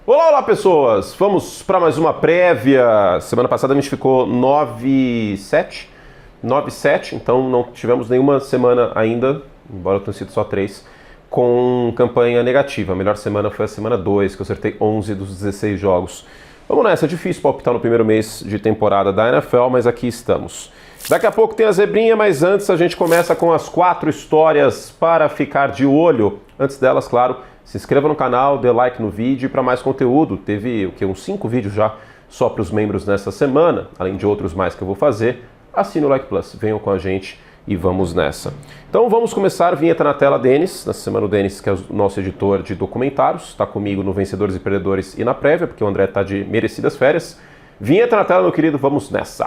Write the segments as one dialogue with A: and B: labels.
A: Olá, olá pessoas! Vamos para mais uma prévia. Semana passada a gente ficou 9-7, então não tivemos nenhuma semana ainda, embora tenham sido só 3, com campanha negativa. A melhor semana foi a semana 2, que eu acertei 11 dos 16 jogos. Vamos nessa, é difícil palpitar no primeiro mês de temporada da NFL, mas aqui estamos. Daqui a pouco tem a zebrinha, mas antes a gente começa com as 4 histórias para ficar de olho. Antes delas, claro, se inscreva no canal, dê like no vídeo e para mais conteúdo. Teve uns 5 vídeos já só para os membros nessa semana, além de outros mais que eu vou fazer. Assine o Like Plus, venham com a gente e vamos nessa. Então vamos começar, vinheta na tela, Denis. Nessa semana o Denis, que é o nosso editor de documentários, está comigo no Vencedores e Perdedores e na prévia, porque o André está de merecidas férias. Vinheta na tela, meu querido, vamos nessa.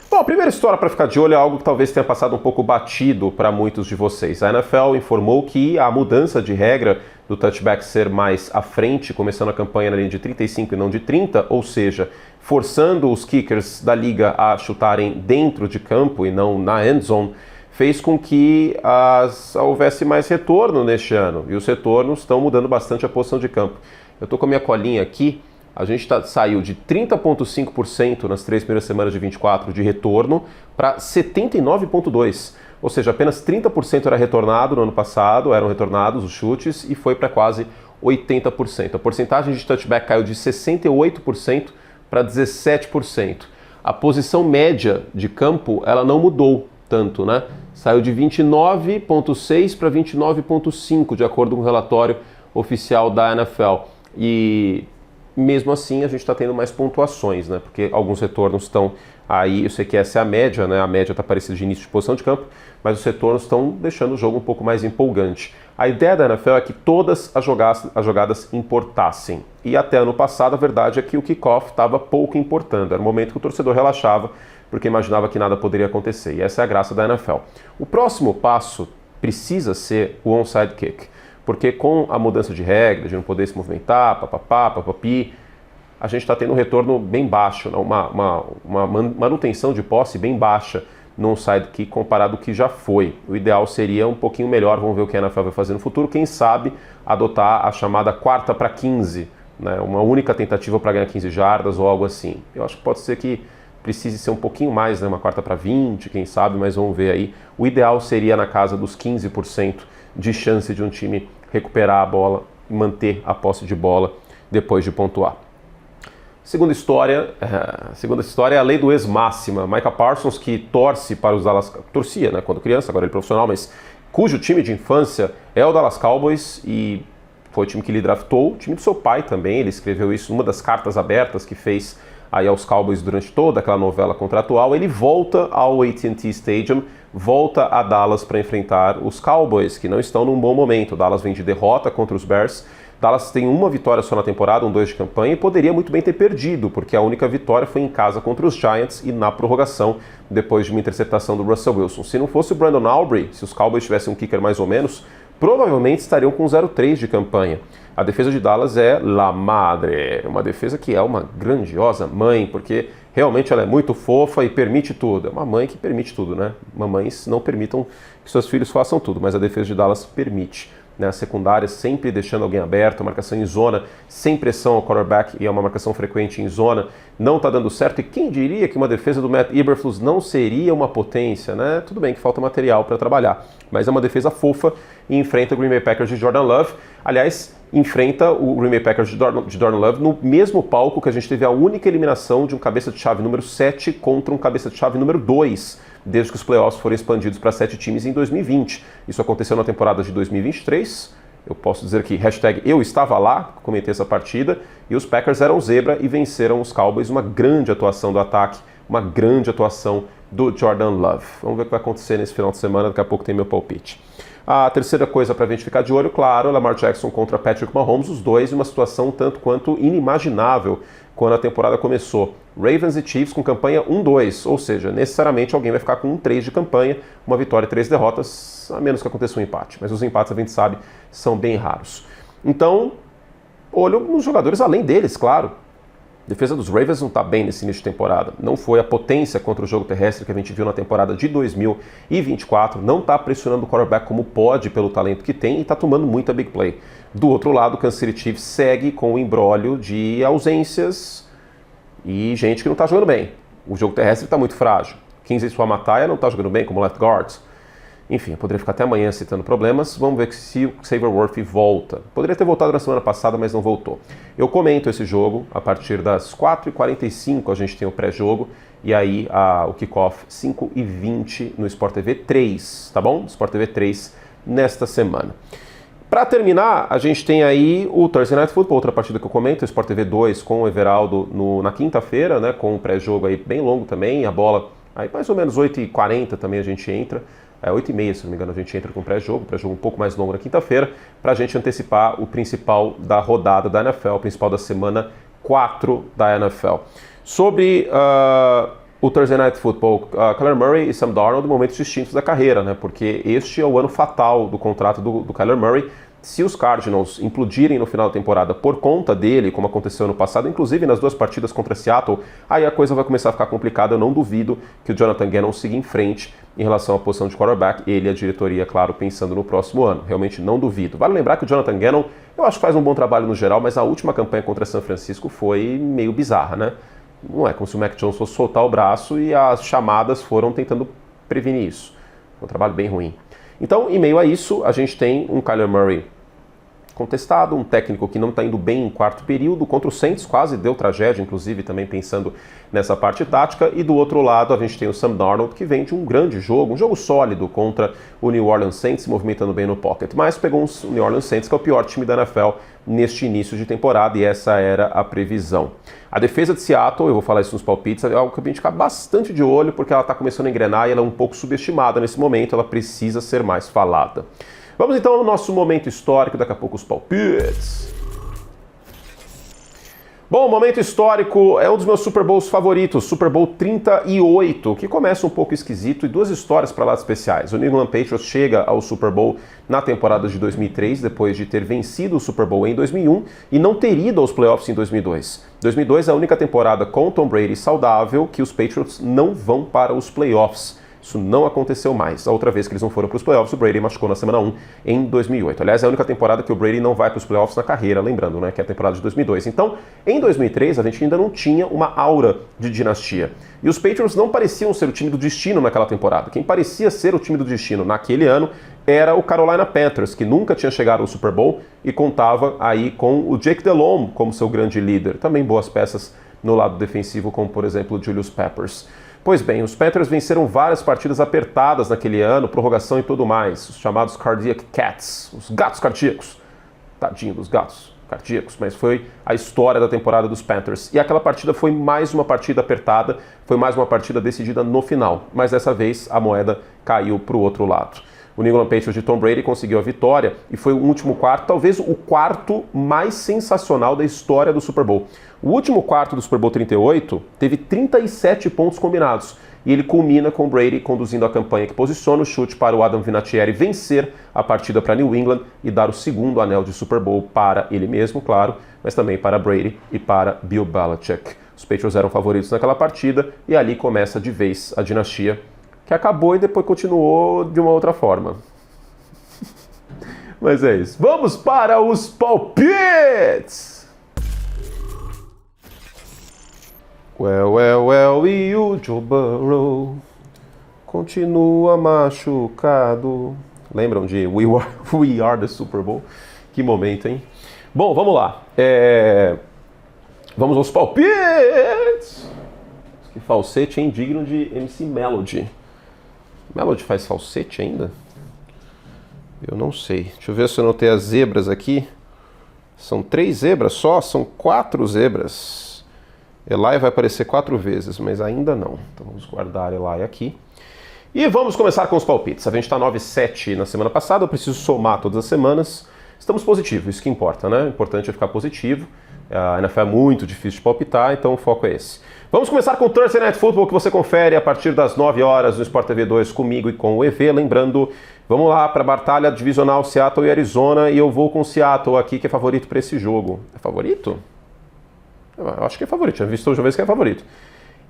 A: Bom, a primeira história para ficar de olho é algo que talvez tenha passado um pouco batido para muitos de vocês. A NFL informou que a mudança de regra do touchback ser mais à frente, começando a campanha na linha de 35 e não de 30, ou seja, forçando os kickers da liga a chutarem dentro de campo e não na end zone, fez com que houvesse mais retorno neste ano. E os retornos estão mudando bastante a posição de campo. Eu estou com a minha colinha aqui. A gente saiu de 30,5% nas 3 primeiras semanas de 24 de retorno para 79,2%. Ou seja, apenas 30% era retornado no ano passado, eram retornados os chutes, e foi para quase 80%. A porcentagem de touchback caiu de 68% para 17%. A posição média de campo, ela não mudou tanto, né? Saiu de 29,6 para 29,5, de acordo com o relatório oficial da NFL. E mesmo assim, a gente está tendo mais pontuações, né? Porque alguns retornos estão aí, eu sei que essa é a média, né? A média está parecida de início de posição de campo, mas os retornos estão deixando o jogo um pouco mais empolgante. A ideia da NFL é que todas as jogadas importassem. E até ano passado, a verdade é que o kickoff estava pouco importando. Era o momento que o torcedor relaxava, porque imaginava que nada poderia acontecer. E essa é a graça da NFL. O próximo passo precisa ser o onside kick. Porque com a mudança de regra, de não poder se movimentar, papapi, a gente está tendo um retorno bem baixo, né? uma manutenção de posse bem baixa no onside kick comparado ao que já foi. O ideal seria um pouquinho melhor, vamos ver o que a NFL vai fazer no futuro, quem sabe adotar a chamada 4ª para 15, né? Uma única tentativa para ganhar 15 jardas ou algo assim. Eu acho que pode ser que precise ser um pouquinho mais, né? Uma 4ª para 20, quem sabe, mas vamos ver aí. O ideal seria na casa dos 15% de chance de um time recuperar a bola e manter a posse de bola depois de pontuar. Segunda história é a lei do ex-máxima. Micah Parsons, que torce para os Dallas... Torcia, né, quando criança, agora ele é profissional, mas cujo time de infância é o Dallas Cowboys e foi o time que ele draftou, o time do seu pai também. Ele escreveu isso numa das cartas abertas que fez aí aos Cowboys durante toda aquela novela contratual. Ele volta ao AT&T Stadium, volta a Dallas para enfrentar os Cowboys, que não estão num bom momento. Dallas vem de derrota contra os Bears. Dallas tem uma vitória só na temporada, 2 de campanha, e poderia muito bem ter perdido, porque a única vitória foi em casa contra os Giants e na prorrogação, depois de uma interceptação do Russell Wilson. Se não fosse o Brandon Aubrey, se os Cowboys tivessem um kicker mais ou menos, provavelmente estariam com 0-3 de campanha. A defesa de Dallas é la madre, uma defesa que é uma grandiosa mãe, porque realmente ela é muito fofa e permite tudo. É uma mãe que permite tudo, né? Mamães não permitam que seus filhos façam tudo, mas a defesa de Dallas permite. Né? A secundária sempre deixando alguém aberto, a marcação em zona, sem pressão ao quarterback, e é uma marcação frequente em zona, não está dando certo. E quem diria que uma defesa do Matt Eberflus não seria uma potência, né? Tudo bem que falta material para trabalhar, mas é uma defesa fofa e enfrenta o Green Bay Packers de Jordan Love. Aliás, enfrenta o Green Bay Packers de Jordan Love no mesmo palco que a gente teve a única eliminação de um cabeça de chave número 7 contra um cabeça de chave número 2, desde que os playoffs foram expandidos para 7 times em 2020. Isso aconteceu na temporada de 2023. Eu posso dizer que #eu estava lá, comentei essa partida, e os Packers eram zebra e venceram os Cowboys. Uma grande atuação do ataque, uma grande atuação do Jordan Love. Vamos ver o que vai acontecer nesse final de semana, daqui a pouco tem meu palpite. A terceira coisa para a gente ficar de olho, claro, é Lamar Jackson contra Patrick Mahomes, os dois em uma situação tanto quanto inimaginável quando a temporada começou. Ravens e Chiefs com campanha 1-2, ou seja, necessariamente alguém vai ficar com 1-3 de campanha, uma vitória e 3 derrotas, a menos que aconteça um empate. Mas os empates, a gente sabe, são bem raros. Então, olho nos jogadores além deles, claro. A defesa dos Ravens não está bem nesse início de temporada. Não foi a potência contra o jogo terrestre que a gente viu na temporada de 2024. Não está pressionando o quarterback como pode pelo talento que tem e está tomando muita big play. Do outro lado, o Kansas City Chiefs segue com o imbróglio de ausências e gente que não está jogando bem. O jogo terrestre está muito frágil. Kingsley Suamataia não está jogando bem como left guard. Enfim, eu poderia ficar até amanhã citando problemas. Vamos ver se o Xavier Worthy volta. Poderia ter voltado na semana passada, mas não voltou. Eu comento esse jogo a partir das 4h45, a gente tem o pré-jogo. E aí o kickoff 5h20 no Sport TV 3, tá bom? Sport TV 3 nesta semana. Para terminar, a gente tem aí o Thursday Night Football, outra partida que eu comento, o Sport TV 2 com o Everaldo na quinta-feira, né? Com um pré-jogo aí bem longo também, a bola aí mais ou menos 8h40 também a gente entra. 8h30, se não me engano, a gente entra com o pré-jogo um pouco mais longo na quinta-feira, para a gente antecipar o principal da rodada da NFL, o principal da semana 4 da NFL. Sobre o Thursday Night Football, Kyler Murray e Sam Darnold, momentos distintos da carreira, né? Porque este é o ano fatal do contrato do Kyler Murray. Se os Cardinals implodirem no final da temporada por conta dele, como aconteceu no passado, inclusive nas duas partidas contra Seattle, aí a coisa vai começar a ficar complicada. Eu não duvido que o Jonathan Gannon siga em frente em relação à posição de quarterback. Ele e a diretoria, claro, pensando no próximo ano. Realmente não duvido. Vale lembrar que o Jonathan Gannon, eu acho que faz um bom trabalho no geral, mas a última campanha contra São Francisco foi meio bizarra, né? Não é como se o Mac Jones fosse soltar o braço e as chamadas foram tentando prevenir isso. Foi um trabalho bem ruim. Então, em meio a isso, a gente tem um Kyler Murray contestado, um técnico que não está indo bem em quarto período, contra o Saints quase deu tragédia, inclusive também pensando nessa parte tática, e do outro lado a gente tem o Sam Darnold, que vem de um grande jogo, um jogo sólido contra o New Orleans Saints, se movimentando bem no pocket, mas pegou um New Orleans Saints que é o pior time da NFL neste início de temporada, e essa era a previsão. A defesa de Seattle, eu vou falar isso nos palpites, é algo que a gente fica bastante de olho, porque ela está começando a engrenar e ela é um pouco subestimada nesse momento, ela precisa ser mais falada. Vamos então ao nosso momento histórico, daqui a pouco os palpites. Bom, o momento histórico é um dos meus Super Bowls favoritos, Super Bowl 38, que começa um pouco esquisito e duas histórias para lá especiais. O New England Patriots chega ao Super Bowl na temporada de 2003, depois de ter vencido o Super Bowl em 2001 e não ter ido aos playoffs em 2002. 2002 é a única temporada com Tom Brady saudável que os Patriots não vão para os playoffs. Isso não aconteceu mais. A outra vez que eles não foram para os playoffs, o Brady machucou na semana 1 em 2008. Aliás, é a única temporada que o Brady não vai para os playoffs na carreira, lembrando, né, que é a temporada de 2002. Então, em 2003, a gente ainda não tinha uma aura de dinastia. E os Patriots não pareciam ser o time do destino naquela temporada. Quem parecia ser o time do destino naquele ano era o Carolina Panthers, que nunca tinha chegado ao Super Bowl e contava aí com o Jake Delhomme como seu grande líder. Também boas peças no lado defensivo, como por exemplo o Julius Peppers. Pois bem, os Panthers venceram várias partidas apertadas naquele ano, prorrogação e tudo mais, os chamados Cardiac Cats, os gatos cardíacos. Tadinho dos gatos cardíacos, mas foi a história da temporada dos Panthers. E aquela partida foi mais uma partida apertada, foi mais uma partida decidida no final, mas dessa vez a moeda caiu para o outro lado. O New England Patriots de Tom Brady conseguiu a vitória e foi o último quarto, talvez o quarto mais sensacional da história do Super Bowl. O último quarto do Super Bowl 38 teve 37 pontos combinados e ele culmina com Brady conduzindo a campanha que posiciona o chute para o Adam Vinatieri vencer a partida para New England e dar o segundo anel de Super Bowl para ele mesmo, claro, mas também para Brady e para Bill Belichick. Os Patriots eram favoritos naquela partida e ali começa de vez a dinastia, que acabou e depois continuou de uma outra forma. Mas é isso. Vamos para os palpites! Well, e o Joe Burrow continua machucado. Lembram de We Are the Super Bowl? Que momento, hein? Bom, vamos lá. Vamos aos palpites! Que falsete é indigno de MC Melody. Melody faz falsete ainda? Eu não sei. Deixa eu ver se eu notei as zebras aqui. São 3 zebras só? São 4 zebras. Eli vai aparecer 4 vezes, mas ainda não. Então vamos guardar Eli aqui. E vamos começar com os palpites. A gente está 9-7 na semana passada, eu preciso somar todas as semanas. Estamos positivos, isso que importa, né? O importante é ficar positivo. A NFL é muito difícil de palpitar, então o foco é esse. Vamos começar com o Thursday Night Football, que você confere a partir das 9 horas no Sport TV 2 comigo e com o EV. Lembrando, vamos lá para a batalha divisional Seattle e Arizona, e eu vou com o Seattle aqui, que é favorito para esse jogo. É favorito? Eu acho que é favorito, tinha visto hoje uma vez que é favorito.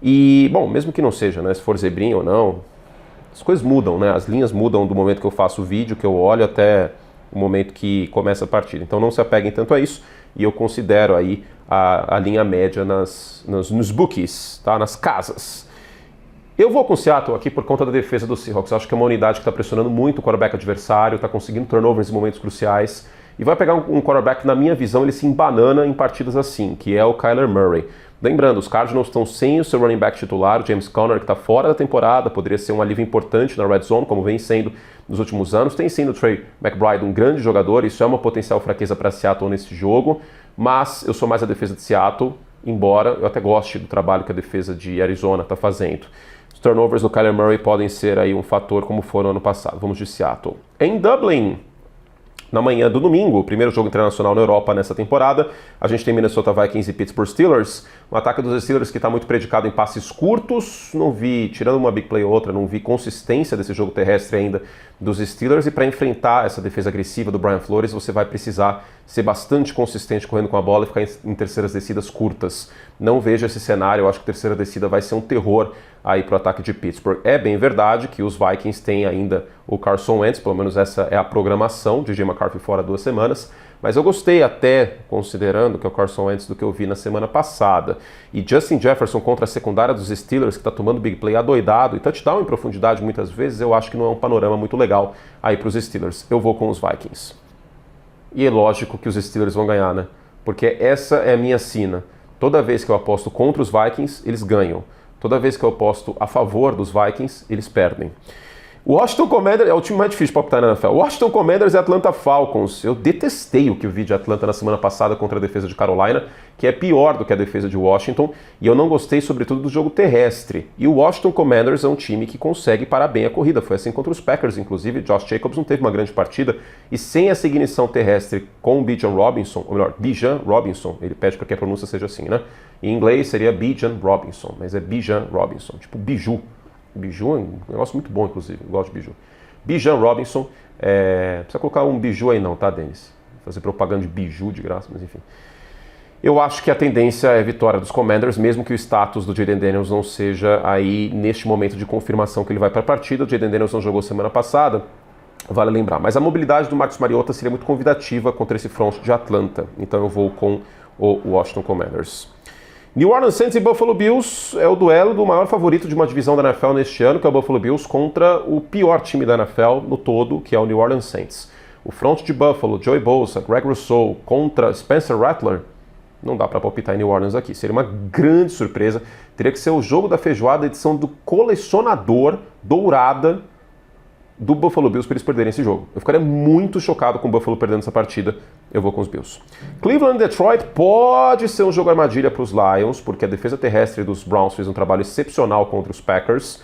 A: E, bom, mesmo que não seja, né, se for zebrinha ou não, as coisas mudam, né, as linhas mudam do momento que eu faço o vídeo, que eu olho, até o momento que começa a partida. Então não se apeguem tanto a isso, e eu considero aí a linha média nos bookies, tá, nas casas. Eu vou com o Seattle aqui por conta da defesa do Seahawks. Acho que é uma unidade que está pressionando muito o quarterback adversário, está conseguindo turnovers em momentos cruciais, e vai pegar um quarterback, na minha visão, ele se embanana em partidas assim, que é o Kyler Murray. Lembrando, os Cardinals estão sem o seu running back titular, o James Conner, que está fora da temporada, poderia ser um alívio importante na red zone, como vem sendo nos últimos anos. Tem sendo o Trey McBride um grande jogador, isso é uma potencial fraqueza para Seattle nesse jogo, mas eu sou mais a defesa de Seattle, embora eu até goste do trabalho que a defesa de Arizona está fazendo. Os turnovers do Kyler Murray podem ser aí um fator como foram ano passado. Vamos de Seattle. Em Dublin, na manhã do domingo, o primeiro jogo internacional na Europa nessa temporada, a gente tem Minnesota Vikings e Pittsburgh Steelers. Um ataque dos Steelers que está muito predicado em passes curtos. Não vi, tirando uma big play ou outra, não vi consistência desse jogo terrestre ainda dos Steelers. E para enfrentar essa defesa agressiva do Brian Flores, você vai precisar ser bastante consistente correndo com a bola e ficar em terceiras descidas curtas. Não vejo esse cenário, eu acho que a terceira descida vai ser um terror aí para o ataque de Pittsburgh. É bem verdade que os Vikings têm ainda o Carson Wentz, pelo menos essa é a programação, DJ McCarthy fora 2 semanas, mas eu gostei até, considerando que é o Carson Wentz, do que eu vi na semana passada. E Justin Jefferson contra a secundária dos Steelers, que está tomando big play adoidado e touchdown em profundidade muitas vezes, eu acho que não é um panorama muito legal aí para os Steelers. Eu vou com os Vikings. E é lógico que os Steelers vão ganhar, né? Porque essa é a minha sina. Toda vez que eu aposto contra os Vikings, eles ganham. Toda vez que eu aposto a favor dos Vikings, eles perdem. O Washington Commanders é o time mais difícil para optar na NFL. O Washington Commanders e Atlanta Falcons. Eu detestei o que eu vi de Atlanta na semana passada contra a defesa de Carolina, que é pior do que a defesa de Washington, e eu não gostei sobretudo do jogo terrestre. E o Washington Commanders é um time que consegue parar bem a corrida. Foi assim contra os Packers, inclusive. Josh Jacobs não teve uma grande partida, e sem essa ignição terrestre com o Bijan Robinson, ou melhor, Bijan Robinson, ele pede para que a pronúncia seja assim, né? Em inglês seria Bijan Robinson, mas é Bijan Robinson, tipo biju. Biju é um negócio muito bom, inclusive. Eu gosto de biju. Bijan Robinson. Não precisa colocar um biju aí não, tá, Denis? Fazer propaganda de biju de graça, mas enfim. Eu acho que a tendência é a vitória dos Commanders, mesmo que o status do Jayden Daniels não seja aí neste momento de confirmação que ele vai para a partida. O Jayden Daniels não jogou semana passada, vale lembrar. Mas a mobilidade do Marcus Mariota seria muito convidativa contra esse front de Atlanta. Então eu vou com o Washington Commanders. New Orleans Saints e Buffalo Bills é o duelo do maior favorito de uma divisão da NFL neste ano, que é o Buffalo Bills, contra o pior time da NFL no todo, que é o New Orleans Saints. O front de Buffalo, Joey Bosa, Greg Rousseau contra Spencer Rattler, não dá para palpitar em New Orleans aqui. Seria uma grande surpresa. Teria que ser o jogo da feijoada, edição do colecionador dourada do Buffalo Bills para eles perderem esse jogo. Eu ficaria muito chocado com o Buffalo perdendo essa partida. Eu vou com os Bills. Cleveland e Detroit pode ser um jogo armadilha para os Lions, porque a defesa terrestre dos Browns fez um trabalho excepcional contra os Packers.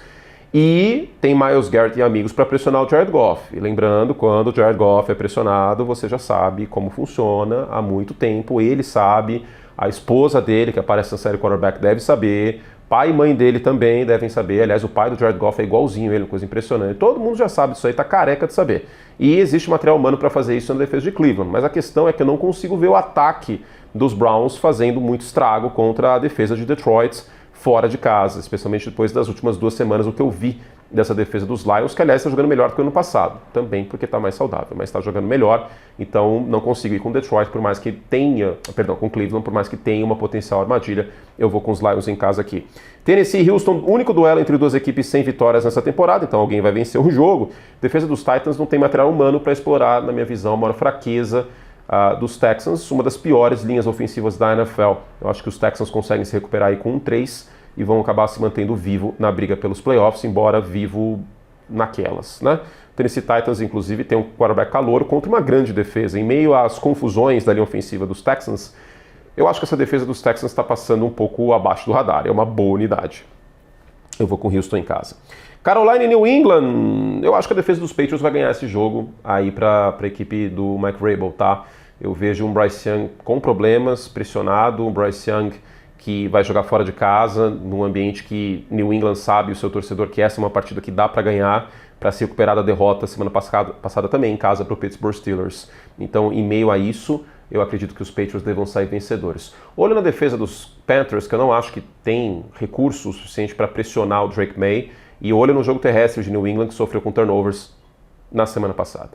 A: E tem Myles Garrett e amigos para pressionar o Jared Goff. E lembrando, quando o Jared Goff é pressionado, você já sabe como funciona há muito tempo. Ele sabe, a esposa dele, que aparece na série Quarterback, deve saber. Pai e mãe dele também devem saber. Aliás, o pai do Jared Goff é igualzinho ele, coisa impressionante. Todo mundo já sabe disso aí, tá careca de saber. E existe material humano para fazer isso na defesa de Cleveland. Mas a questão é que eu não consigo ver o ataque dos Browns fazendo muito estrago contra a defesa de Detroit fora de casa, especialmente depois das últimas 2 semanas, o que eu vi dessa defesa dos Lions, que aliás está jogando melhor do que o ano passado, também porque está mais saudável, mas está jogando melhor, então não consigo ir com Detroit, por mais que tenha, com Cleveland, por mais que tenha uma potencial armadilha, eu vou com os Lions em casa aqui. Tennessee e Houston, único duelo entre duas equipes sem vitórias nessa temporada, então alguém vai vencer o jogo. Defesa dos Titans não tem material humano para explorar, na minha visão, a maior fraqueza dos Texans, uma das piores linhas ofensivas da NFL. Eu acho que os Texans conseguem se recuperar aí com 1-3 e vão acabar se mantendo vivo na briga pelos playoffs, embora vivo naquelas, né? O Tennessee Titans, inclusive, tem um quarterback calouro contra uma grande defesa. Em meio às confusões da linha ofensiva dos Texans, eu acho que essa defesa dos Texans está passando um pouco abaixo do radar. É uma boa unidade. Eu vou com Houston em casa. Carolina e New England, eu acho que a defesa dos Patriots vai ganhar esse jogo aí para a equipe do Mike Vrabel, tá? Eu vejo um Bryce Young com problemas, pressionado, um Bryce Young que vai jogar fora de casa, num ambiente que New England sabe, o seu torcedor, que essa é uma partida que dá para ganhar, para se recuperar da derrota semana passada também em casa para o Pittsburgh Steelers. Então, em meio a isso, eu acredito que os Patriots devam sair vencedores. Olho na defesa dos Panthers, que eu não acho que tem recurso suficiente para pressionar o Drake May, e olho no jogo terrestre de New England, que sofreu com turnovers na semana passada.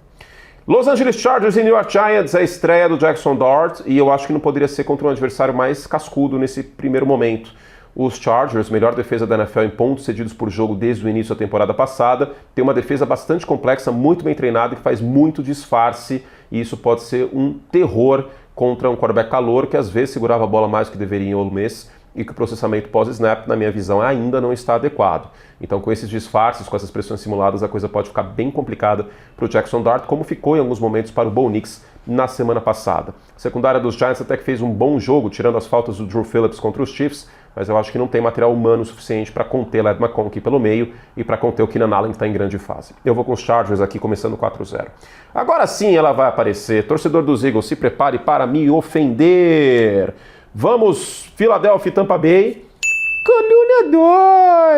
A: Los Angeles Chargers e New York Giants, a estreia do Jackson Dart, e eu acho que não poderia ser contra um adversário mais cascudo nesse primeiro momento. Os Chargers, melhor defesa da NFL em pontos cedidos por jogo desde o início da temporada passada, tem uma defesa bastante complexa, muito bem treinada e que faz muito disfarce, e isso pode ser um terror contra um quarterback calouro que às vezes segurava a bola mais do que deveria em Ole Miss e que o processamento pós-snap, na minha visão, ainda não está adequado. Então, com esses disfarces, com essas pressões simuladas, a coisa pode ficar bem complicada para o Jackson Dart, como ficou em alguns momentos para o Bo Nix na semana passada. A secundária dos Giants até que fez um bom jogo, tirando as faltas do Drew Phillips contra os Chiefs, mas eu acho que não tem material humano suficiente para conter Ladd McConkey pelo meio e para conter o Keenan Allen, que está em grande fase. Eu vou com os Chargers aqui, começando 4-0. Agora sim ela vai aparecer. Torcedor dos Eagles, se prepare para me ofender. Vamos, Philadelphia e Tampa Bay. Coluna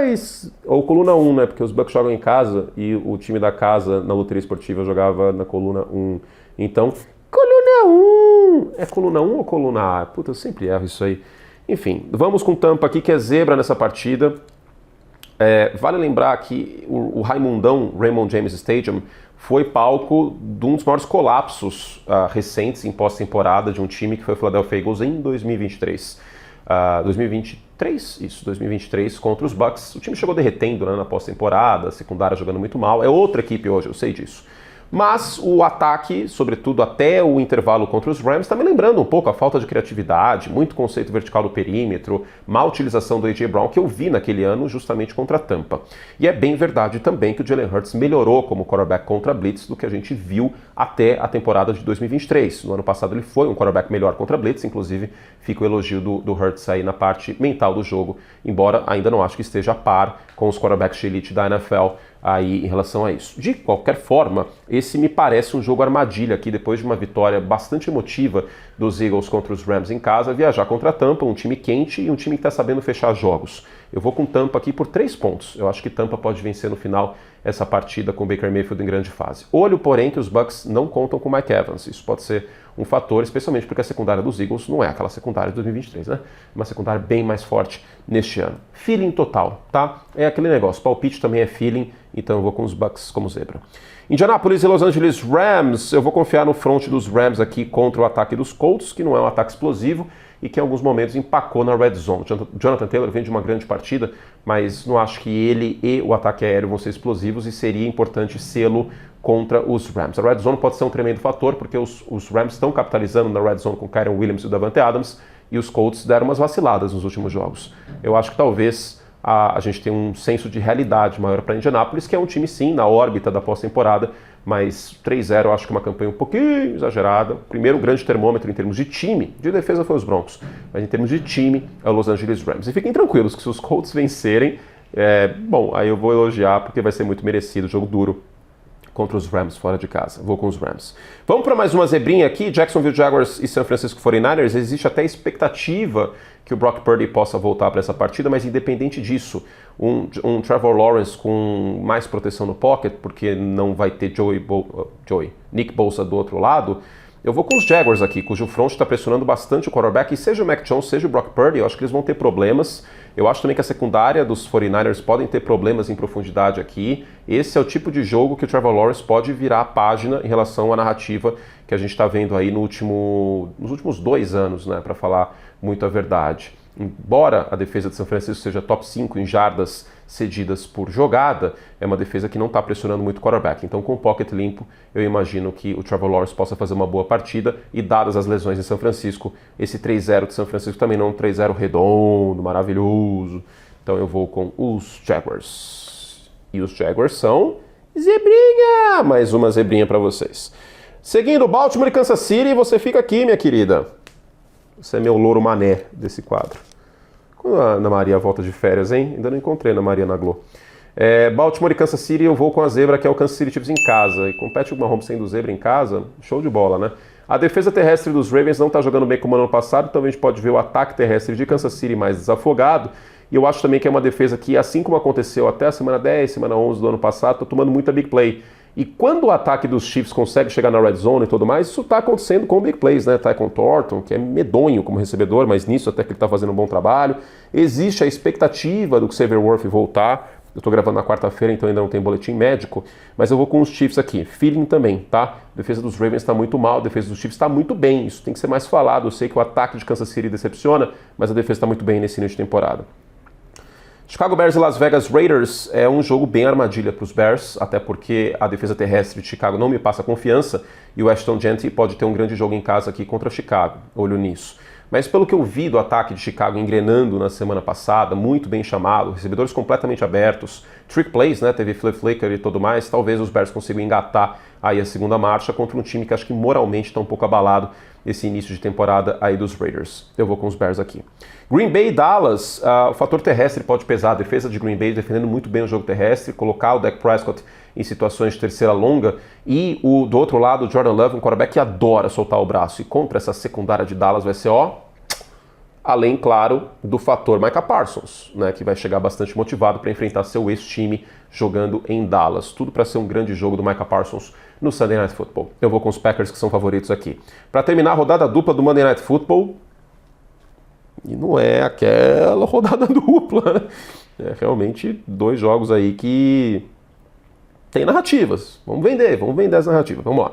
A: 2! Ou coluna 1, né? Porque os Bucks jogam em casa e o time da casa na loteria esportiva jogava na coluna 1. Então, coluna 1! É coluna 1 ou coluna A? Puta, eu sempre erro isso aí. Enfim, vamos com Tampa aqui, que é zebra nessa partida. Vale lembrar que o Raimundão, Raymond James Stadium, foi palco de um dos maiores colapsos recentes em pós-temporada de um time que foi o Philadelphia Eagles em 2023. 2023 contra os Bucks. O time chegou derretendo, né, na pós-temporada, a secundária jogando muito mal. É outra equipe hoje, eu sei disso. Mas o ataque, sobretudo até o intervalo contra os Rams, está me lembrando um pouco a falta de criatividade, muito conceito vertical do perímetro, má utilização do A.J. Brown que eu vi naquele ano justamente contra a Tampa. E é bem verdade também que o Jalen Hurts melhorou como quarterback contra blitz do que a gente viu até a temporada de 2023. No ano passado ele foi um quarterback melhor contra blitz, inclusive fica o elogio do Hurts aí na parte mental do jogo, embora ainda não acho que esteja a par com os quarterbacks de elite da NFL aí em relação a isso. De qualquer forma, esse me parece um jogo armadilha aqui, depois de uma vitória bastante emotiva dos Eagles contra os Rams em casa, viajar contra a Tampa, um time quente e um time que está sabendo fechar jogos. Eu vou com Tampa aqui por 3 pontos. Eu acho que Tampa pode vencer no final essa partida com o Baker Mayfield em grande fase. Olho, porém, que os Bucks não contam com o Mike Evans. Isso pode ser um fator, especialmente porque a secundária dos Eagles não é aquela secundária de 2023, né? Uma secundária bem mais forte neste ano. Feeling total, tá? É aquele negócio. Palpite também é feeling, então eu vou com os Bucks como zebra. Indianapolis e Los Angeles Rams. Eu vou confiar no front dos Rams aqui contra o ataque dos Colts, que não é um ataque explosivo e que em alguns momentos empacou na red zone. Jonathan Taylor vem de uma grande partida, mas não acho que ele e o ataque aéreo vão ser explosivos e seria importante sê-lo contra os Rams. A red zone pode ser um tremendo fator, porque os Rams estão capitalizando na red zone com Kyren Williams e o Davante Adams, e os Colts deram umas vaciladas nos últimos jogos. Eu acho que talvez a gente tenha um senso de realidade maior para Indianapolis, que é um time sim, na órbita da pós-temporada, mas 3-0 eu acho que é uma campanha um pouquinho exagerada. Primeiro grande termômetro em termos de time, de defesa foi os Broncos, mas em termos de time é o Los Angeles Rams. E fiquem tranquilos que se os Colts vencerem, bom, aí eu vou elogiar porque vai ser muito merecido, jogo duro contra os Rams fora de casa. Vou com os Rams. Vamos para mais uma zebrinha aqui. Jacksonville Jaguars e San Francisco 49ers. Existe até expectativa que o Brock Purdy possa voltar para essa partida, mas independente disso, um Trevor Lawrence com mais proteção no pocket, porque não vai ter Nick Bosa do outro lado, eu vou com os Jaguars aqui, cujo front está pressionando bastante o quarterback, e seja o Mac Jones, seja o Brock Purdy, eu acho que eles vão ter problemas. Eu acho também que a secundária dos 49ers podem ter problemas em profundidade aqui. Esse é o tipo de jogo que o Trevor Lawrence pode virar a página em relação à narrativa que a gente está vendo aí nos últimos 2 anos, né, para falar muito a verdade. Embora a defesa de São Francisco seja top 5 em jardas cedidas por jogada, é uma defesa que não está pressionando muito o quarterback. Então, com o pocket limpo, eu imagino que o Trevor Lawrence possa fazer uma boa partida, e dadas as lesões em São Francisco, esse 3-0 de São Francisco também não é um 3-0 redondo, maravilhoso. Então eu vou com os Jaguars. E os Jaguars são zebrinha! Mais uma zebrinha para vocês. Seguindo, Baltimore e Kansas City, você fica aqui, minha querida. Você é meu louro mané desse quadro. Quando a Ana Maria volta de férias, hein? Ainda não encontrei a Ana Maria na Globo. Baltimore e Kansas City, eu vou com a zebra, que é o Kansas City Chiefs em casa. E com o Patrick Mahomes sendo zebra em casa, show de bola, né? A defesa terrestre dos Ravens não está jogando bem como no ano passado, então a gente pode ver o ataque terrestre de Kansas City mais desafogado. E eu acho também que é uma defesa que, assim como aconteceu até a semana 10, semana 11 do ano passado, está tomando muita big play. E quando o ataque dos Chiefs consegue chegar na red zone e tudo mais, isso está acontecendo com big plays, né? Tyquan Thornton, que é medonho como recebedor, mas nisso até que ele está fazendo um bom trabalho. Existe a expectativa do Xavier Worth voltar. Eu estou gravando na quarta-feira, então ainda não tem boletim médico, mas eu vou com os Chiefs aqui. Feeling também, tá? A defesa dos Ravens está muito mal, a defesa dos Chiefs está muito bem. Isso tem que ser mais falado. Eu sei que o ataque de Kansas City decepciona, mas a defesa está muito bem nesse início de temporada. Chicago Bears e Las Vegas Raiders é um jogo bem armadilha para os Bears, até porque a defesa terrestre de Chicago não me passa confiança e o Ashton Jeanty pode ter um grande jogo em casa aqui contra Chicago, olho nisso. Mas pelo que eu vi do ataque de Chicago engrenando na semana passada, muito bem chamado, recebedores completamente abertos, trick plays, né, teve flip flicker e tudo mais, talvez os Bears consigam engatar aí a segunda marcha contra um time que acho que moralmente está um pouco abalado esse início de temporada aí dos Raiders. Eu vou com os Bears aqui. Green Bay e Dallas, o fator terrestre pode pesar, a defesa de Green Bay defendendo muito bem o jogo terrestre, colocar o Dak Prescott em situações de terceira longa e do outro lado o Jordan Love, um quarterback que adora soltar o braço e contra essa secundária de Dallas vai ser além, claro, do fator Micah Parsons, né, que vai chegar bastante motivado para enfrentar seu ex-time jogando em Dallas. Tudo para ser um grande jogo do Micah Parsons no Sunday Night Football. Eu vou com os Packers, que são favoritos aqui. Para terminar a rodada dupla do Monday Night Football, e não é aquela rodada dupla, né? É realmente dois jogos aí que tem narrativas. Vamos vender as narrativas, vamos lá.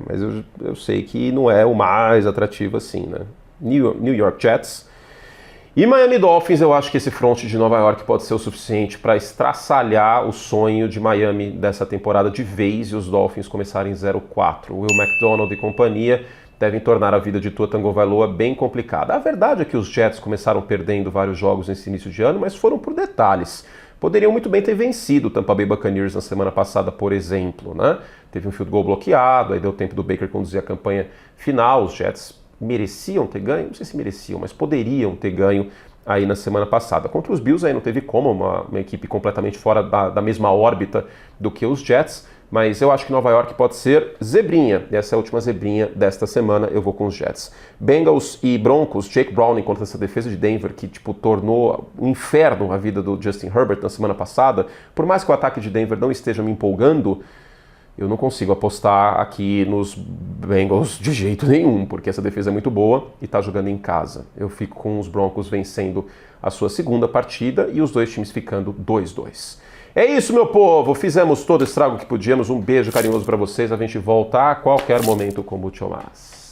A: Mas eu sei que não é o mais atrativo assim, né? New York Jets e Miami Dolphins. Eu acho que esse front de Nova York pode ser o suficiente para estraçalhar o sonho de Miami dessa temporada de vez e os Dolphins começarem 0-4. Will McDonald e companhia devem tornar a vida de Tua Tagovailoa bem complicada. A verdade é que os Jets começaram perdendo vários jogos nesse início de ano, mas foram por detalhes. Poderiam muito bem ter vencido o Tampa Bay Buccaneers na semana passada, por exemplo, né? Teve um field goal bloqueado, aí deu tempo do Baker conduzir a campanha final. Os Jets mereciam ter ganho, não sei se mereciam, mas poderiam ter ganho aí na semana passada. Contra os Bills aí não teve como, uma equipe completamente fora da mesma órbita do que os Jets, mas eu acho que Nova York pode ser zebrinha, e essa é a última zebrinha desta semana, eu vou com os Jets. Bengals e Broncos, Jake Browning contra essa defesa de Denver que tornou um inferno a vida do Justin Herbert na semana passada. Por mais que o ataque de Denver não esteja me empolgando, eu não consigo apostar aqui nos Bengals de jeito nenhum, porque essa defesa é muito boa e está jogando em casa. Eu fico com os Broncos vencendo a sua segunda partida e os dois times ficando 2-2. É isso, meu povo. Fizemos todo o estrago que podíamos. Um beijo carinhoso para vocês. A gente volta a qualquer momento com o Mucho Más.